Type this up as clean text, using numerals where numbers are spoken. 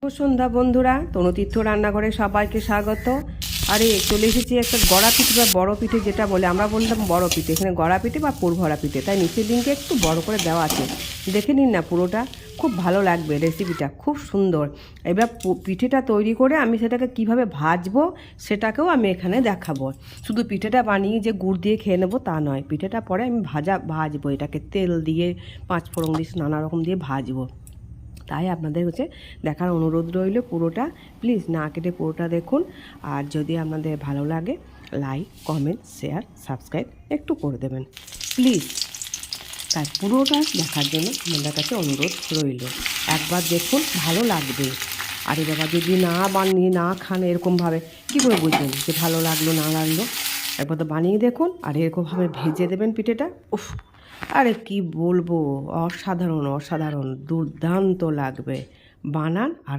শুভ সন্ধ্যা বন্ধুরা, তনুতীর্থ রান্নাঘরে সবাইকে স্বাগত। আরে চলে এসেছি একটা গড়া পিঠে বা বড় পিঠে, যেটা বলে আমরা বললাম বড় পিঠে, এখানে গড়া পিঠে বা পুরভরা পিঠে, তাই নিচের লিঙ্কে একটু বড় করে দেওয়া আছে, দেখে নিন না পুরোটা। খুব ভালো লাগবে, রেসিপিটা খুব সুন্দর। এবার পিঠেটা তৈরি করে আমি সেটাকে কিভাবে ভাজবো সেটাকেও আমি এখানে দেখাবো। শুধু পিঠেটা বানিয়ে যে গুড় দিয়ে খেয়ে নেবো তা নয়, পিঠেটা পরে আমি ভাজবো, এটাকে তেল দিয়ে পাঁচফোড়ন দিয়ে নানা রকম দিয়ে ভাজবো। তাই আপনাদের দেখার অনুরোধ রইল, পুরোটা প্লিজ না কেটে পুরোটা দেখুন। আর যদি আপনাদের ভালো লাগে লাইক, কমেন্ট, শেয়ার, সাবস্ক্রাইব একটু করে দেবেন প্লিজ। তাই পুরোটা দেখার জন্য আপনাদের কাছে অনুরোধ রইল, একবার দেখুন, ভালো লাগবে। আরে বাবা, যদি না বানিয়ে না খান এরকমভাবে কী করে বুঝবেন যে ভালো লাগলো না লাগলো? একবার তো বানিয়ে দেখুন আর এরকমভাবে ভেজে দেবেন পিঠেটা। উফ, আরে কি বলবো, অসাধারণ অসাধারণ দুর্দান্ত লাগবে। বানান আর